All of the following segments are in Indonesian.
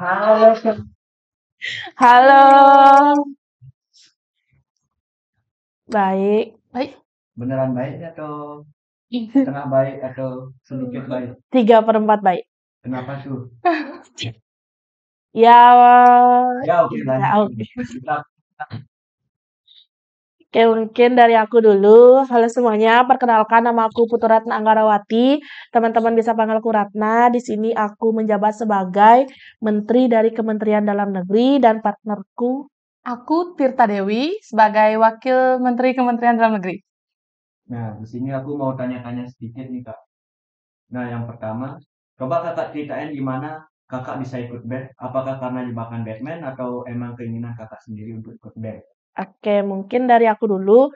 Halo, Kak. Halo, baik. Baik. Beneran baik atau setengah baik atau sedikit baik? 3/4 baik. Kenapa tuh? Ya, Ya, oke, ya lanjut. oke. Kita Oke, mungkin dari aku dulu. Halo semuanya, perkenalkan nama aku Puturatna Anggarawati. Teman-teman bisa panggil aku Ratna. Di sini aku menjabat sebagai Menteri dari Kementerian Dalam Negeri dan partnerku. Aku Tirta Dewi sebagai Wakil Menteri Kementerian Dalam Negeri. Nah, di sini aku mau tanya-tanya sedikit nih, Kak. Nah, yang pertama, coba Kakak ceritain gimana Kakak bisa ikut BEM. Apakah karena jebakan Batman atau emang keinginan Kakak sendiri untuk ikut BEM? Oke, mungkin dari aku dulu.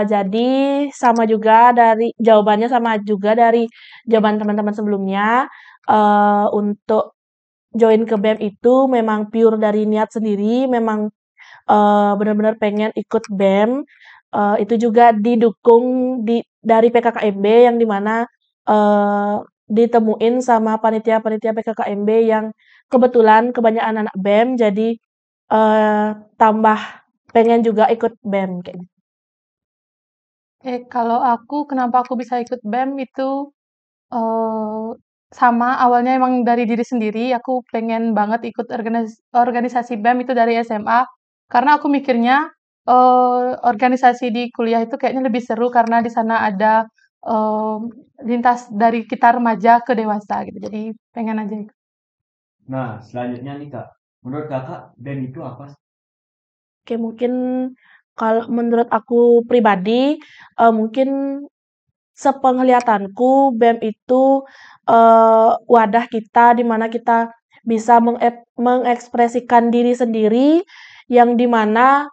Jadi sama juga dari jawabannya sama juga dari jawaban teman-teman sebelumnya. Untuk join ke BEM itu memang pure dari niat sendiri, memang benar-benar pengen ikut BEM. Itu juga didukung dari PKKMB yang dimana ditemuin sama panitia-panitia PKKMB yang kebetulan kebanyakan anak BEM, jadi tambah pengen juga ikut BEM kayak gitu. Kalau aku, kenapa aku bisa ikut BEM itu eh, sama awalnya emang dari diri sendiri. Aku pengen banget ikut organisasi BEM itu dari SMA karena aku mikirnya organisasi di kuliah itu kayaknya lebih seru karena di sana ada eh, lintas dari kita remaja ke dewasa gitu. Jadi pengen aja ikut. Nah, selanjutnya nih, Kak. Menurut Kakak, BEM itu apa sih? Oke, mungkin kalau menurut aku pribadi, mungkin sepenglihatanku BEM itu wadah kita di mana kita bisa mengekspresikan diri sendiri yang di mana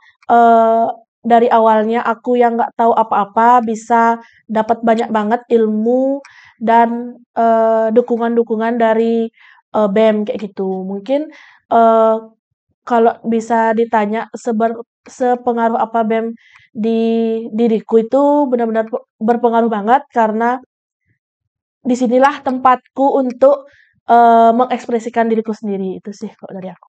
dari awalnya aku yang nggak tahu apa-apa bisa dapat banyak banget ilmu dan dukungan-dukungan dari BEM kayak gitu. Mungkin eh, kalau bisa ditanya sepengaruh apa BEM di diriku itu benar-benar berpengaruh banget karena disinilah tempatku untuk mengekspresikan diriku sendiri. Itu sih kalau dari aku.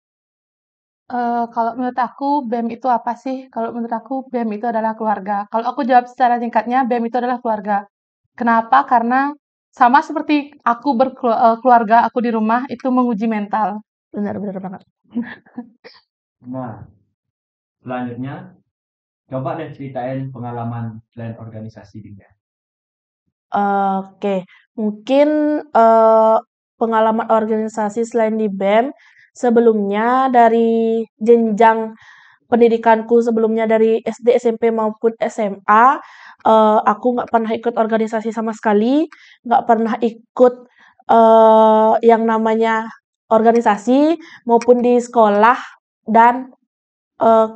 Kalau menurut aku BEM itu apa sih? Kalau menurut aku BEM itu adalah keluarga. Kalau aku jawab secara singkatnya, BEM itu adalah keluarga. Kenapa? Karena sama seperti aku keluarga aku di rumah itu menguji mental. Benar-benar banget. Nah, selanjutnya, coba deh ceritain pengalaman selain organisasi di BEM. Oke, mungkin pengalaman organisasi selain di BEM sebelumnya dari jenjang pendidikanku sebelumnya dari SD, SMP maupun SMA, aku nggak pernah ikut organisasi sama sekali, nggak pernah ikut yang namanya organisasi maupun di sekolah dan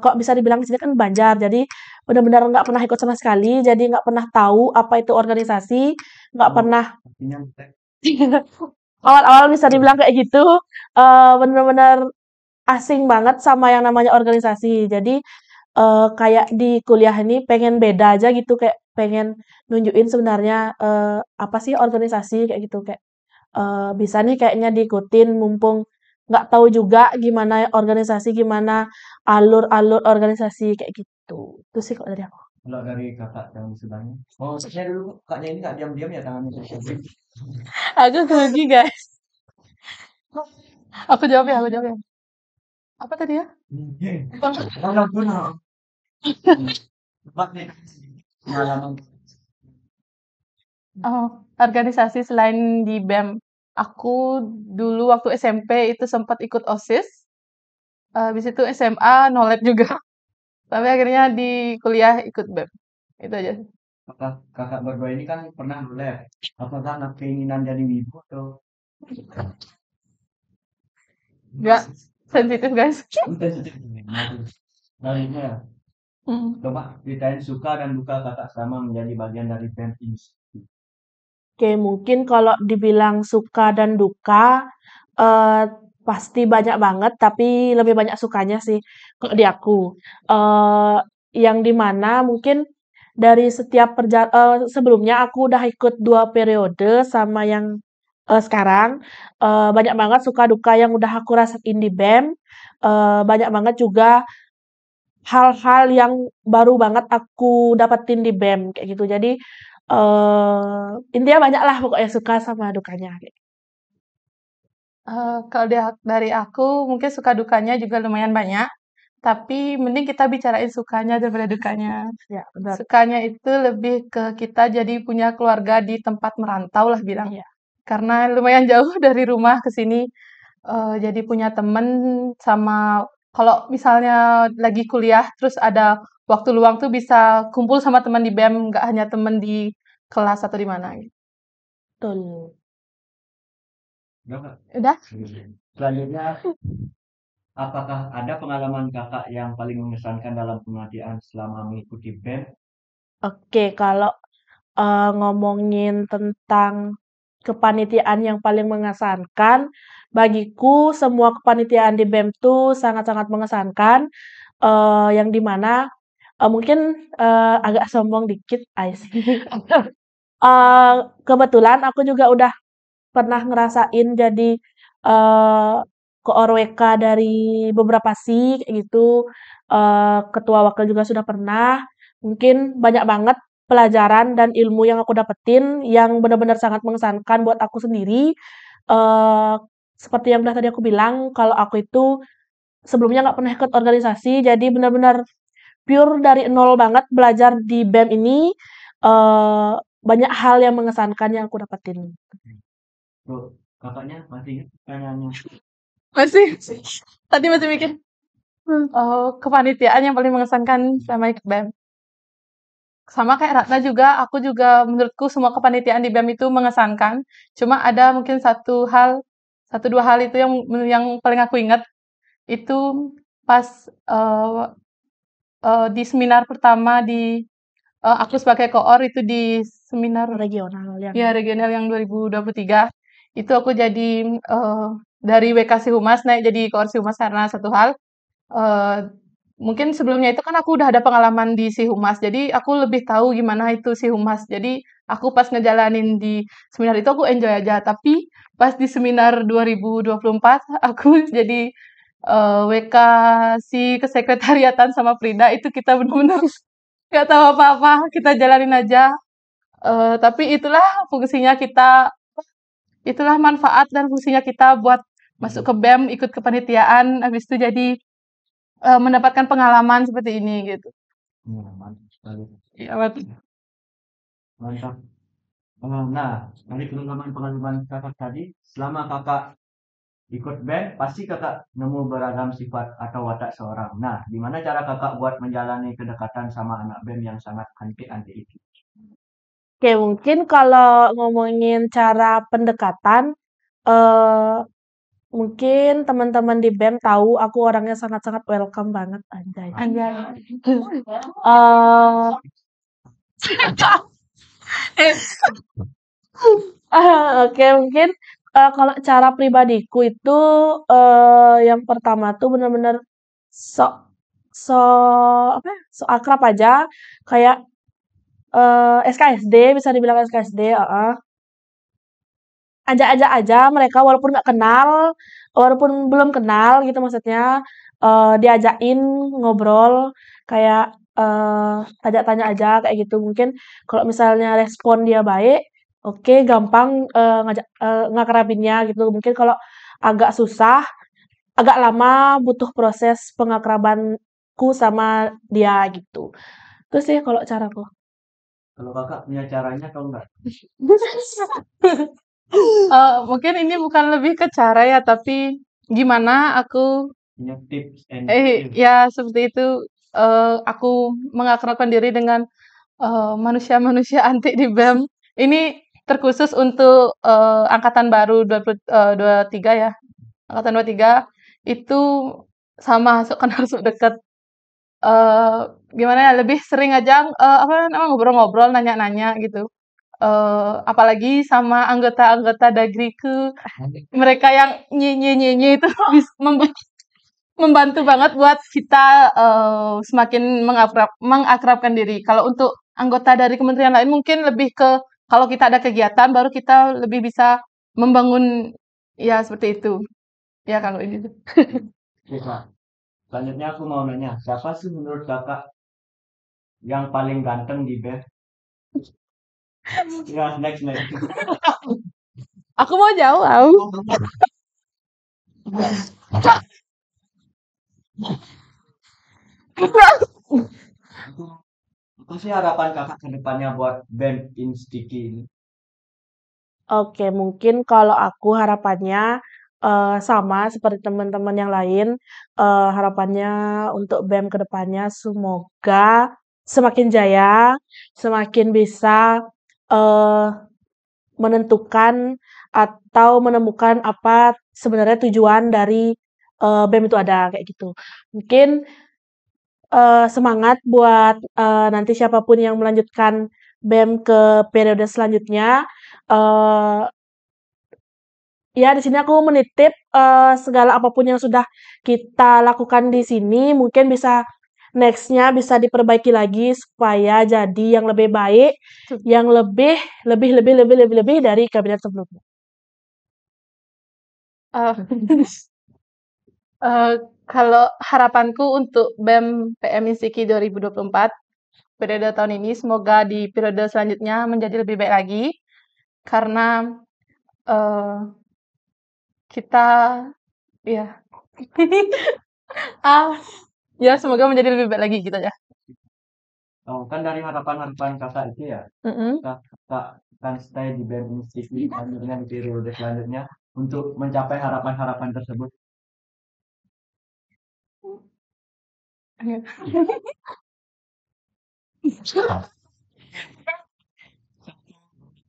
kok bisa dibilang di sini kan Banjar, jadi benar-benar nggak pernah ikut sama sekali, jadi nggak pernah tahu apa itu organisasi, nggak Oh, pernah artinya Teh. awal-awal bisa dibilang kayak gitu, bener-bener asing banget sama yang namanya organisasi. Jadi, kayak di kuliah ini pengen beda aja gitu, kayak pengen nunjukin sebenarnya, apa sih organisasi kayak gitu, kayak, bisa nih kayaknya diikutin mumpung nggak tahu juga gimana organisasi, gimana alur-alur organisasi kayak gitu. Itu sih kalau dari aku. Kalau dari kakak yang di sebelahnya. Oh, saya dulu kakaknya ini nggak diam-diam ya tangannya. Aku grogi, guys. Aku jawab ya. Apa tadi ya? Kalau pun cepat nih pengalaman. Oh, organisasi selain di BEM. Aku dulu waktu SMP itu sempat ikut OSIS. Habis itu SMA nolet juga. Tapi akhirnya di kuliah ikut BEM. Itu aja. Kakak, kakak berdua ini kan pernah lulus. Apakah anak keinginan jadi wibu atau Nggak sensitif, guys. Baliknya, Mm. coba ceritain suka dan duka kakak selama menjadi bagian dari BEM ini. Oke, mungkin kalau dibilang suka dan duka, eee, pasti banyak banget, tapi lebih banyak sukanya sih kalau di aku. Yang di mana mungkin dari setiap sebelumnya aku udah ikut 2 periode sama yang sekarang, banyak banget suka duka yang udah aku rasain di BEM, banyak banget juga hal-hal yang baru banget aku dapetin di BEM, kayak gitu. Jadi, intinya banyak lah pokoknya suka sama dukanya, kayak gitu. Kalau dari aku mungkin suka dukanya juga lumayan banyak, tapi mending kita bicarain sukanya daripada dukanya. Ya, benar. Sukanya itu lebih ke kita jadi punya keluarga di tempat merantau lah bilang. Iya. Karena lumayan jauh dari rumah ke sini, jadi punya temen sama kalau misalnya lagi kuliah terus ada waktu luang tuh bisa kumpul sama teman di BEM, nggak hanya temen di kelas atau di mana gitu. Betul. Udah, Kak? Udah? Selanjutnya, apakah ada pengalaman kakak yang paling mengesankan dalam penelitian selama mengikuti BEM? Oke, kalau, ngomongin tentang kepanitiaan yang paling mengesankan, bagiku semua kepanitiaan di BEM tuh sangat-sangat mengesankan, yang di mana, mungkin, agak sombong dikit, ais. Kebetulan aku juga udah pernah ngerasain jadi, koor WK dari beberapa SI, kayak gitu, ketua wakil juga sudah pernah. Mungkin banyak banget pelajaran dan ilmu yang aku dapetin yang benar-benar sangat mengesankan buat aku sendiri. Eee, Seperti yang udah tadi aku bilang, kalau aku itu sebelumnya nggak pernah ikut organisasi, jadi benar-benar pure dari nol banget belajar di BEM ini, eee, banyak hal yang mengesankan yang aku dapetin. Tuh, kakaknya masih ingat pertanyaannya? Masih, tadi masih mikir. Kepanitiaan yang paling mengesankan sama ikut BEM. Sama kayak Ratna juga, aku juga menurutku semua kepanitiaan di BEM itu mengesankan. Cuma ada mungkin satu dua hal itu yang paling aku ingat itu pas eh, di seminar pertama aku sebagai koor itu di seminar Regional yang regional yang 2023 itu aku jadi dari WKC Humas naik jadi koor Humas karena satu hal eh, mungkin sebelumnya itu kan aku udah ada pengalaman di si Humas jadi aku lebih tahu gimana itu si Humas jadi aku pas ngejalanin di seminar itu aku enjoy aja tapi pas di seminar 2024 aku jadi WK si kesekretariatan sama Frida itu kita benar-benar nggak tahu apa-apa kita jalanin aja. Tapi itulah manfaat dan fungsinya kita buat masuk ke BEM, ikut kepanitiaan, habis itu jadi mendapatkan pengalaman seperti ini gitu. Mantap sekali. Iya, betul. Mantap. Nah, dari pengalaman kakak tadi, selama kakak ikut BEM, pasti kakak nemu beragam sifat atau watak seorang. Nah, gimana cara kakak buat menjalani kedekatan sama anak BEM yang sangat anti-anti itu? Oke, mungkin kalau ngomongin cara pendekatan, eee, mungkin teman-teman di BEM tahu aku orangnya sangat-sangat welcome banget, anjay. Anjay. Eee, oke mungkin, kalau cara pribadiku itu, yang pertama tuh bener-bener sok sok apa ya, sok akrab aja, kayak, SKSD, bisa dibilang SKSD, heeh. Ajak-ajak aja mereka walaupun nggak kenal, walaupun belum kenal gitu maksudnya, diajakin ngobrol kayak, ajak tanya aja kayak gitu. Mungkin kalau misalnya respon dia baik, oke gampang, ngakrabinnya gitu. Mungkin kalau agak susah, agak lama butuh proses pengakrabanku sama dia gitu. Itu sih kalau caraku. Kalau kakak punya caranya atau enggak? Mungkin ini bukan lebih ke cara ya, tapi gimana aku Punya tips and tricks? ya seperti itu aku mengakrabkan diri dengan manusia-manusia antik di BEM. Ini terkhusus untuk angkatan baru 23 ya. Angkatan 23 itu sama sok kenal sok deket. Gimana ya lebih sering aja apa namanya ngobrol-ngobrol nanya-nanya gitu. Apalagi sama anggota-anggota Dagriku mereka yang nye itu membantu banget buat kita semakin mengakrabkan diri. Kalau untuk anggota dari kementerian lain mungkin lebih ke kalau kita ada kegiatan baru kita lebih bisa membangun ya seperti itu. Ya kalau ini tuh. Oke, Kak. Selanjutnya aku mau nanya, siapa sih menurut kakak yang paling ganteng di BEM? Ya, next. Aku mau jawab. Apa sih harapan kakak ke depannya buat BEM Instiki ini? Oke, mungkin kalau aku harapannya sama seperti teman-teman yang lain. Harapannya untuk BEM ke depannya semoga semakin jaya, semakin bisa eh, menentukan atau menemukan apa sebenarnya tujuan dari BEM itu ada kayak gitu. Mungkin semangat buat nanti siapapun yang melanjutkan BEM ke periode selanjutnya. Eh, Ya, di sini aku menitip segala apapun yang sudah kita lakukan di sini, mungkin bisa next-nya bisa diperbaiki lagi supaya jadi yang lebih baik, yang lebih dari kabinet sebelumnya. Eh, kalau harapanku untuk BEM PM Insiki 2024 periode tahun ini semoga di periode selanjutnya menjadi lebih baik lagi karena eh, kita ya ya semoga menjadi lebih baik lagi gitu ya. Oh, kan dari harapan-harapan kakak itu ya, kakak akan stay di BEM Instiki selanjutnya di periode selanjutnya untuk mencapai harapan-harapan tersebut.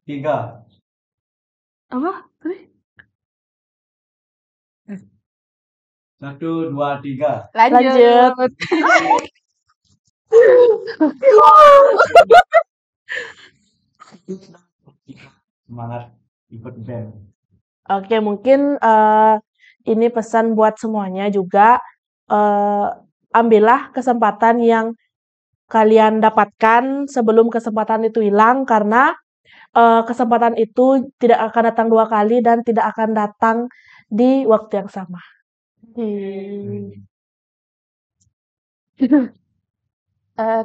Tiga, Apa? 1, 2, 3. Lanjut. Semangat ikut BEM. Oke, mungkin ini pesan buat semuanya juga, ambillah kesempatan yang kalian dapatkan sebelum kesempatan itu hilang karena kesempatan itu tidak akan datang 2 kali dan tidak akan datang di waktu yang sama.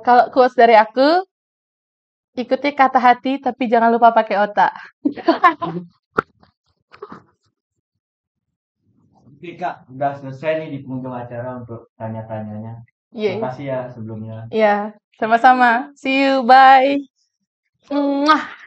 Kalau quotes dari aku, ikuti kata hati tapi jangan lupa pakai otak. Oke Kak, udah selesai nih di penghujung acara untuk tanya-tanyanya. Yeay. Makasih ya sebelumnya. Ya, sama-sama. See you, bye. Mwah.